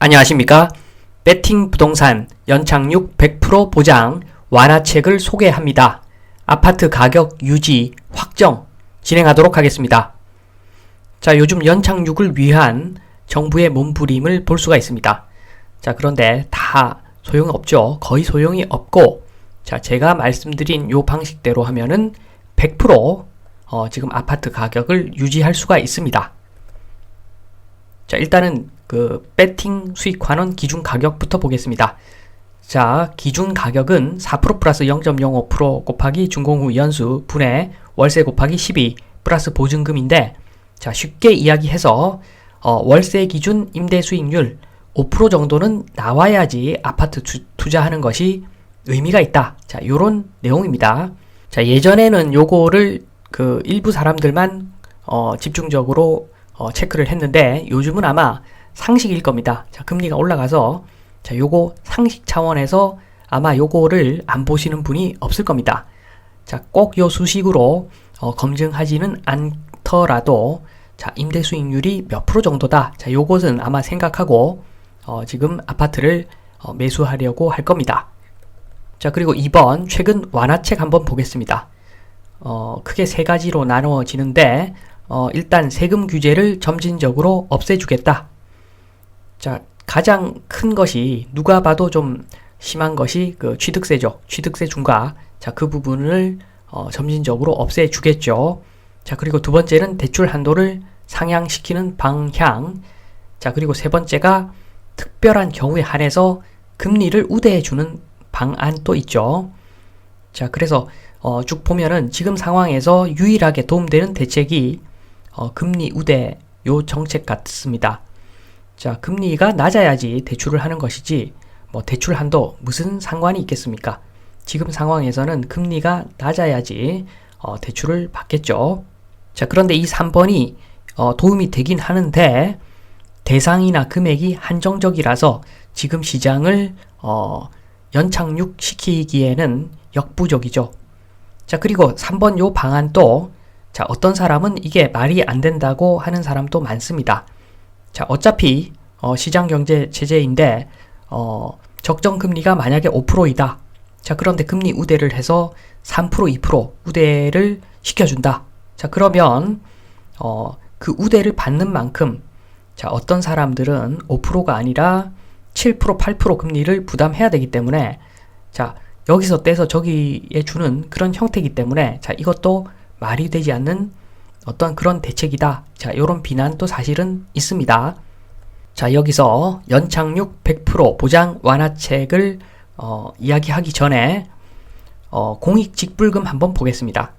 안녕하십니까? 배팅 부동산 연착륙 100% 보장 완화책을 소개합니다. 아파트 가격 유지 확정 진행하도록 하겠습니다. 자, 요즘 연착륙을 위한 정부의 몸부림을 볼 수가 있습니다. 자, 그런데 다 소용이 없죠. 거의 소용이 없고, 자, 제가 말씀드린 요 방식대로 하면은 100% 지금 아파트 가격을 유지할 수가 있습니다. 자, 일단은 그 배팅 수익 환원 기준 가격부터 보겠습니다. 자, 기준 가격은 4% 플러스 0.05% 곱하기 준공후 연수 분의 월세 곱하기 12 플러스 보증금인데, 자, 쉽게 이야기해서 월세 기준 임대 수익률 5% 정도는 나와야지 아파트 투자하는 것이 의미가 있다. 자, 요런 내용입니다. 자, 예전에는 요거를 그 일부 사람들만 집중적으로 체크를 했는데, 요즘은 아마 상식일 겁니다. 자, 금리가 올라가서, 자, 요거 상식 차원에서 아마 요거를 안 보시는 분이 없을 겁니다. 자, 꼭 요 수식으로 검증하지는 않더라도, 자, 임대 수익률이 몇 프로 정도다. 자, 요것은 아마 생각하고 지금 아파트를 매수하려고 할 겁니다. 자, 그리고 2번 최근 완화책 한번 보겠습니다. 크게 세 가지로 나누어지는데, 일단 세금 규제를 점진적으로 없애주겠다. 자, 가장 큰 것이 누가 봐도 좀 심한 것이 그 취득세죠. 취득세 중과. 자, 그 부분을 점진적으로 없애주겠죠. 자, 그리고 두 번째는 대출 한도를 상향시키는 방향. 자, 그리고 세 번째가 특별한 경우에 한해서 금리를 우대해주는 방안도 있죠. 자, 그래서 쭉 보면은 지금 상황에서 유일하게 도움되는 대책이 금리 우대 요 정책 같습니다. 자, 금리가 낮아야지 대출을 하는 것이지 뭐 대출 한도 무슨 상관이 있겠습니까? 지금 상황에서는 금리가 낮아야지 대출을 받겠죠. 자, 그런데 이 3번이 도움이 되긴 하는데 대상이나 금액이 한정적이라서 지금 시장을 연착륙 시키기에는 역부족이죠. 자, 그리고 3번 요 방안도, 자, 어떤 사람은 이게 말이 안 된다고 하는 사람도 많습니다. 자, 어차피 시장 경제 체제인데 적정 금리가 만약에 5%이다. 자, 그런데 금리 우대를 해서 3%, 2% 우대를 시켜준다. 자, 그러면 그 우대를 받는 만큼, 자, 어떤 사람들은 5%가 아니라 7%, 8% 금리를 부담해야 되기 때문에, 자, 여기서 떼서 저기에 주는 그런 형태이기 때문에, 자, 이것도 말이 되지 않는 어떤 그런 대책이다. 자, 요런 비난도 사실은 있습니다. 자, 여기서 연착륙 100% 보장 완화책을 이야기하기 전에 공익직불금 한번 보겠습니다.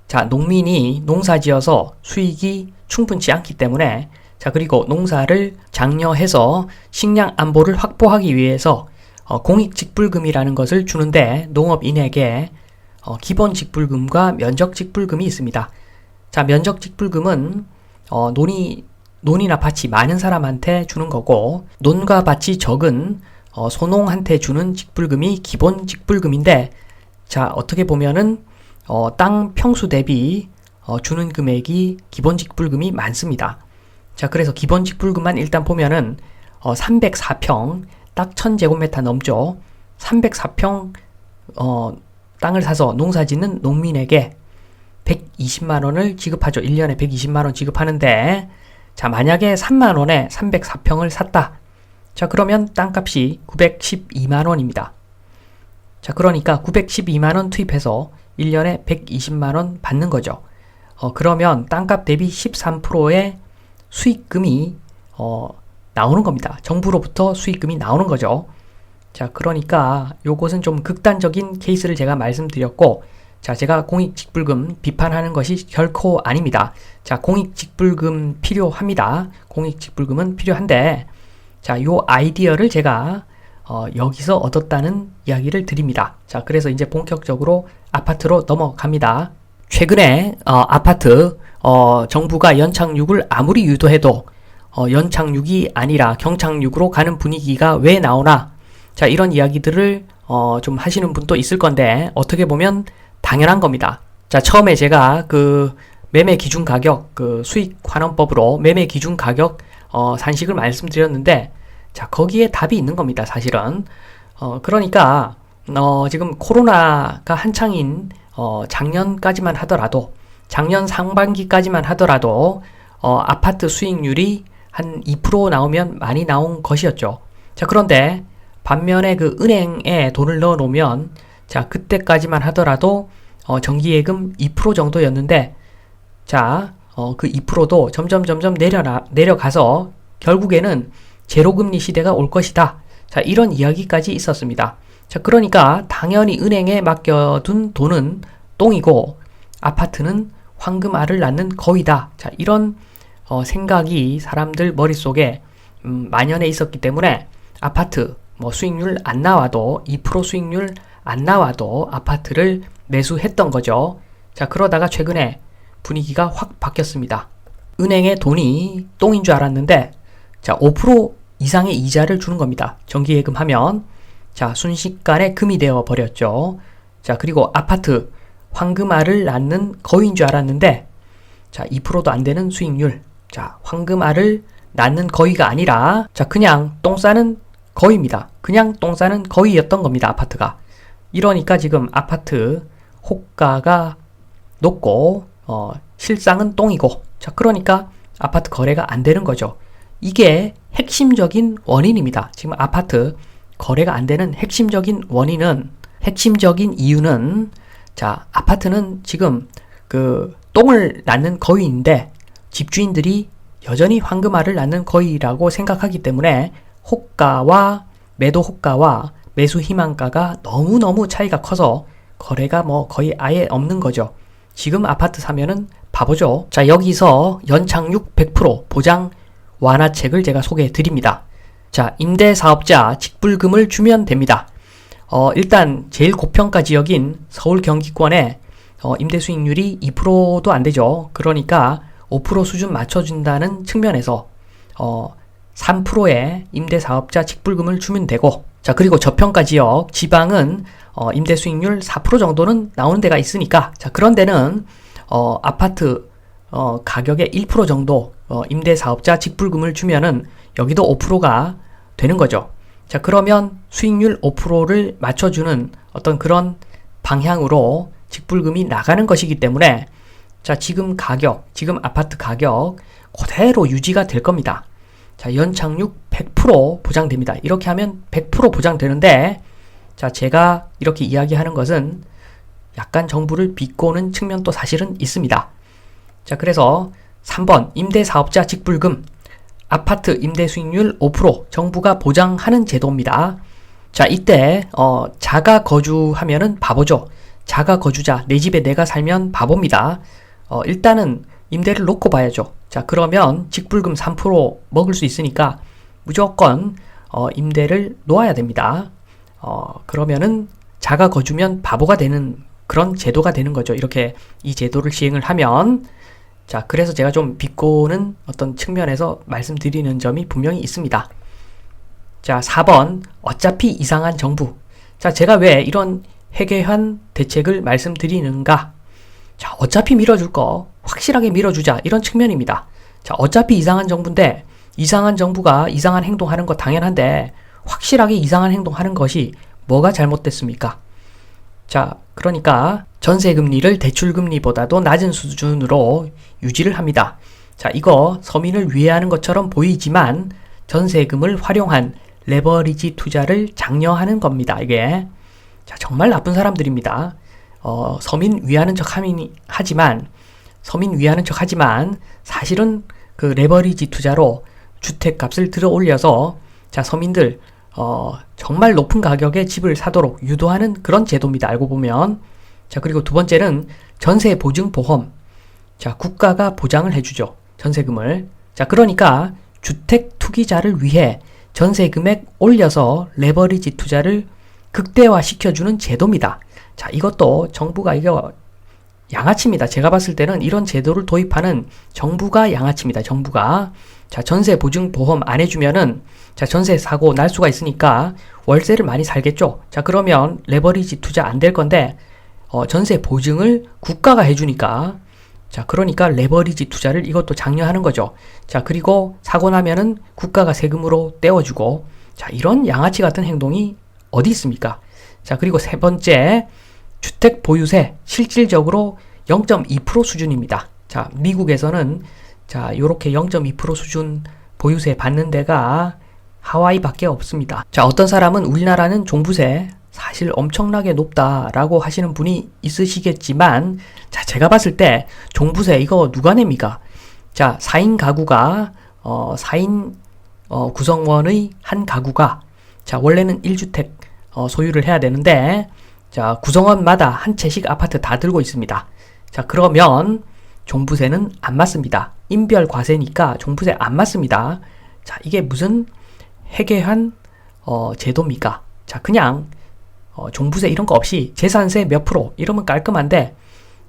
자, 농민이 농사지어서 수익이 충분치 않기 때문에, 자, 그리고 농사를 장려해서 식량 안보를 확보하기 위해서 공익직불금이라는 것을 주는데, 농업인에게 기본직불금과 면적직불금이 있습니다. 자, 면적직불금은 논이나 밭이 많은 사람한테 주는 거고, 논과 밭이 적은 소농한테 주는 직불금이 기본직불금인데, 자, 어떻게 보면은 땅 평수 대비 주는 금액이 기본직불금이 많습니다. 자, 그래서 기본직불금만 일단 보면은 304평 딱 1000제곱미터 넘죠. 304평 땅을 사서 농사짓는 농민에게 120만원을 지급하죠. 1년에 120만원 지급하는데, 자, 만약에 3만원에 304평을 샀다. 자, 그러면 땅값이 912만원입니다. 자, 그러니까 912만원 투입해서 1년에 120만원 받는 거죠. 그러면 땅값 대비 13%의 수익금이 나오는 겁니다. 정부로부터 수익금이 나오는 거죠. 자, 그러니까 요것은 좀 극단적인 케이스를 제가 말씀드렸고, 자, 제가 공익직불금 비판하는 것이 결코 아닙니다. 자, 공익직불금 필요합니다. 공익직불금은 필요한데, 자, 요 아이디어를 제가 여기서 얻었다는 이야기를 드립니다. 자, 그래서 이제 본격적으로 아파트로 넘어갑니다. 최근에 아파트 정부가 연착륙을 아무리 유도해도 연착륙이 아니라 경착륙으로 가는 분위기가 왜 나오나? 자, 이런 이야기들을 좀 하시는 분도 있을 건데, 어떻게 보면 당연한 겁니다. 자, 처음에 제가 그 매매 기준 가격, 그 수익 환원법으로 매매 기준 가격 산식을 말씀드렸는데, 자, 거기에 답이 있는 겁니다, 사실은. 그러니까, 지금 코로나가 한창인, 작년까지만 하더라도, 작년 상반기까지만 하더라도, 아파트 수익률이 한 2% 나오면 많이 나온 것이었죠. 자, 그런데, 반면에 그 은행에 돈을 넣어 놓으면, 자, 그때까지만 하더라도, 정기예금 2% 정도였는데, 자, 그 2%도 점점 내려가서, 결국에는 제로금리 시대가 올 것이다. 자, 이런 이야기까지 있었습니다. 자, 그러니까 당연히 은행에 맡겨둔 돈은 똥이고 아파트는 황금알을 낳는 거위다. 자, 이런 생각이 사람들 머릿속에 만연해 있었기 때문에 아파트 수익률 안 나와도 2% 수익률 안 나와도 아파트를 매수했던 거죠. 자, 그러다가 최근에 분위기가 확 바뀌었습니다. 은행에 돈이 똥인 줄 알았는데 자, 5% 이상의 이자를 주는 겁니다. 정기예금 하면 자, 순식간에 금이 되어 버렸죠. 자, 그리고 아파트 황금알을 낳는 거위인 줄 알았는데 자, 2%도 안 되는 수익률. 자, 황금알을 낳는 거위가 아니라 자, 그냥 똥 싸는 거위입니다. 그냥 똥 싸는 거위였던 겁니다. 아파트가. 이러니까 지금 아파트 호가가 높고 실상은 똥이고 자, 그러니까 아파트 거래가 안 되는 거죠. 이게 핵심적인 원인입니다. 지금 아파트 거래가 안 되는 핵심적인 이유는 자, 아파트는 지금 그 똥을 낳는 거위인데 집주인들이 여전히 황금알을 낳는 거위라고 생각하기 때문에 호가와 매도 호가와 매수 희망가가 너무너무 차이가 커서 거래가 거의 아예 없는 거죠. 지금 아파트 사면은 바보죠. 자, 여기서 연착륙 100% 보장 완화책을 제가 소개해 드립니다. 자, 임대사업자 직불금을 주면 됩니다. 일단 제일 고평가 지역인 서울 경기권에 임대 수익률이 2%도 안 되죠. 그러니까 5% 수준 맞춰준다는 측면에서 3%의 임대사업자 직불금을 주면 되고 자, 그리고 저평가 지역 지방은 임대 수익률 4% 정도는 나오는 데가 있으니까 자, 그런 데는 아파트 가격의 1% 정도 임대사업자 직불금을 주면은 여기도 5%가 되는 거죠. 자, 그러면 수익률 5%를 맞춰주는 어떤 그런 방향으로 직불금이 나가는 것이기 때문에 자, 지금 아파트 가격 그대로 유지가 될 겁니다. 자, 연착륙 100% 보장됩니다. 이렇게 하면 100% 보장되는데 자, 제가 이렇게 이야기하는 것은 약간 정부를 비꼬는 측면도 사실은 있습니다. 자, 그래서 3번 임대사업자 직불금 아파트 임대 수익률 5% 정부가 보장하는 제도입니다. 자, 이때 자가 거주하면은 바보죠. 자가 거주자 내 집에 내가 살면 바보입니다. 일단은 임대를 놓고 봐야죠. 자, 그러면 직불금 3% 먹을 수 있으니까 무조건 임대를 놓아야 됩니다. 그러면은 자가 거주면 바보가 되는 그런 제도가 되는 거죠. 이렇게 이 제도를 시행을 하면 자, 그래서 제가 좀 비꼬는 어떤 측면에서 말씀드리는 점이 분명히 있습니다. 자, 4번 어차피 이상한 정부. 자, 제가 왜 이런 해괴한 대책을 말씀드리는가? 자, 어차피 밀어줄 거 확실하게 밀어주자 이런 측면입니다. 자, 어차피 이상한 정부인데 이상한 정부가 이상한 행동하는 거 당연한데 확실하게 이상한 행동하는 것이 뭐가 잘못됐습니까? 자, 그러니까 전세금리를 대출금리보다도 낮은 수준으로 유지를 합니다. 자, 이거 서민을 위해하는 것처럼 보이지만 전세금을 활용한 레버리지 투자를 장려하는 겁니다. 이게 자, 정말 나쁜 사람들입니다. 서민 위하는 하지만 사실은 그 레버리지 투자로 주택값을 들어 올려서 자, 서민들 정말 높은 가격에 집을 사도록 유도하는 그런 제도입니다. 알고 보면. 자, 그리고 두 번째는 전세 보증 보험. 자, 국가가 보장을 해주죠. 전세금을. 자, 그러니까 주택 투기자를 위해 전세 금액 올려서 레버리지 투자를 극대화 시켜주는 제도입니다. 자, 이것도 정부가 이거 양아치입니다. 제가 봤을 때는 이런 제도를 도입하는 정부가 양아치입니다. 정부가. 자, 전세 보증 보험 안 해주면은 자, 전세 사고 날 수가 있으니까 월세를 많이 살겠죠. 자, 그러면 레버리지 투자 안 될 건데 전세 보증을 국가가 해주니까 자, 그러니까 레버리지 투자를 이것도 장려하는 거죠. 자, 그리고 사고 나면은 국가가 세금으로 떼어주고, 자, 이런 양아치 같은 행동이 어디 있습니까? 자, 그리고 세 번째, 주택 보유세 실질적으로 0.2% 수준입니다. 자, 미국에서는 자, 요렇게 0.2% 수준 보유세 받는 데가 하와이밖에 없습니다. 자, 어떤 사람은 우리나라는 종부세 사실 엄청나게 높다라고 하시는 분이 있으시겠지만, 자, 제가 봤을 때 종부세 이거 누가 냅니까? 자, 4인 가구가 4인 구성원의 한 가구가, 자, 원래는 1주택 소유를 해야 되는데, 자, 구성원마다 한 채씩 아파트 다 들고 있습니다. 자, 그러면 종부세는 안 맞습니다. 인별 과세니까 종부세 안 맞습니다. 자, 이게 무슨 해괴한 제도입니까? 자, 그냥 종부세 이런 거 없이 재산세 몇 프로 이러면 깔끔한데,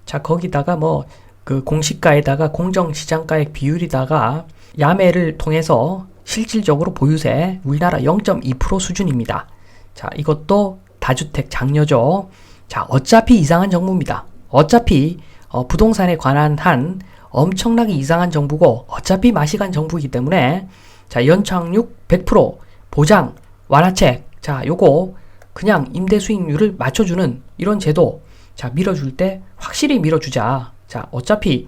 자, 거기다가 뭐 그 공시가에다가 공정시장가액 비율이다가 야매를 통해서 실질적으로 보유세 우리나라 0.2% 수준입니다. 자, 이것도 다주택 장려죠. 자, 어차피 이상한 정부입니다. 어차피 부동산에 관한 한 엄청나게 이상한 정부고, 어차피 마시간 정부이기 때문에, 자, 연착륙 100% 보장 완화책, 자, 요거 그냥 임대 수익률을 맞춰주는 이런 제도, 자, 밀어줄 때 확실히 밀어주자. 자, 어차피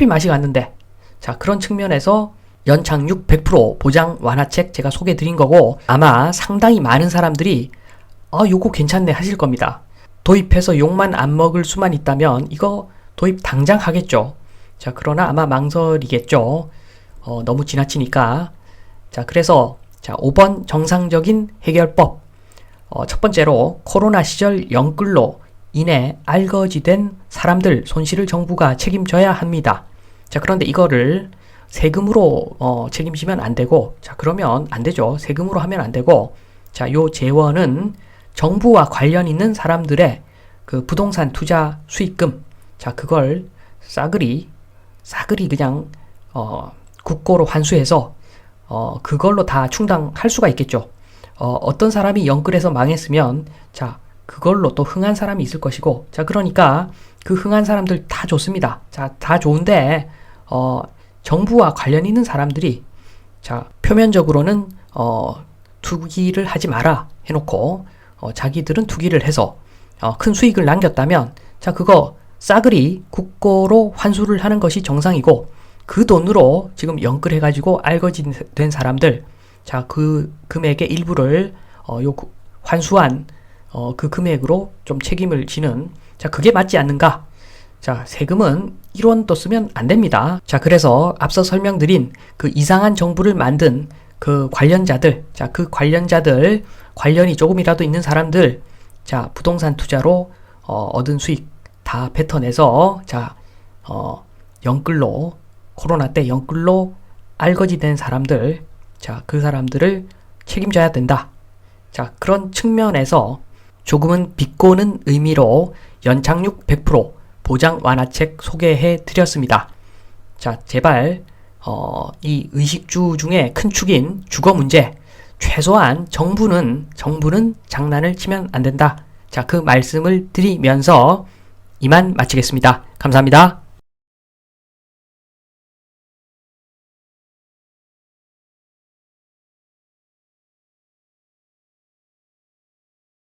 맛이 갔는데, 자, 그런 측면에서 연착륙 100% 보장 완화책 제가 소개해 드린 거고, 아마 상당히 많은 사람들이 요거 괜찮네 하실 겁니다. 도입해서 욕만 안 먹을 수만 있다면 이거 도입 당장 하겠죠. 자, 그러나 아마 망설이겠죠. 너무 지나치니까. 자, 그래서 자, 5번 정상적인 해결법. 첫 번째로 코로나 시절 영끌로 인해 알거지된 사람들 손실을 정부가 책임져야 합니다. 자, 그런데 이거를 세금으로 책임지면 안 되고, 자, 그러면 안 되죠. 세금으로 하면 안 되고, 자, 요 재원은 정부와 관련 있는 사람들의 그 부동산 투자 수익금, 자, 그걸 싸그리 그냥 국고로 환수해서 그걸로 다 충당할 수가 있겠죠. 어떤 사람이 영끌해서 망했으면, 자, 그걸로 또 흥한 사람이 있을 것이고, 자, 그러니까 그 흥한 사람들 다 좋습니다. 자, 다 좋은데 정부와 관련 있는 사람들이, 자, 표면적으로는 투기를 하지 마라 해놓고 자기들은 투기를 해서 큰 수익을 남겼다면, 자, 그거 싸그리 국고로 환수를 하는 것이 정상이고, 그 돈으로 지금 영끌해가지고 알거지된 사람들, 자, 그 금액의 일부를 환수한 그 금액으로 좀 책임을 지는, 자, 그게 맞지 않는가? 자, 세금은 1원도 쓰면 안 됩니다. 자, 그래서 앞서 설명드린 그 이상한 정부를 만든 그 관련자들, 자, 그 관련자들, 관련이 조금이라도 있는 사람들, 자, 부동산 투자로 얻은 수익 다 뱉어내서, 자, 영끌로, 코로나 때 영끌로 알거지된 사람들, 자, 그 사람들을 책임져야 된다. 자, 그런 측면에서 조금은 비꼬는 의미로 연착륙 100% 보장 완화책 소개해 드렸습니다. 자, 제발 이 의식주 중에 큰 축인 주거 문제, 최소한 정부는 장난을 치면 안 된다. 자, 그 말씀을 드리면서 이만 마치겠습니다. 감사합니다.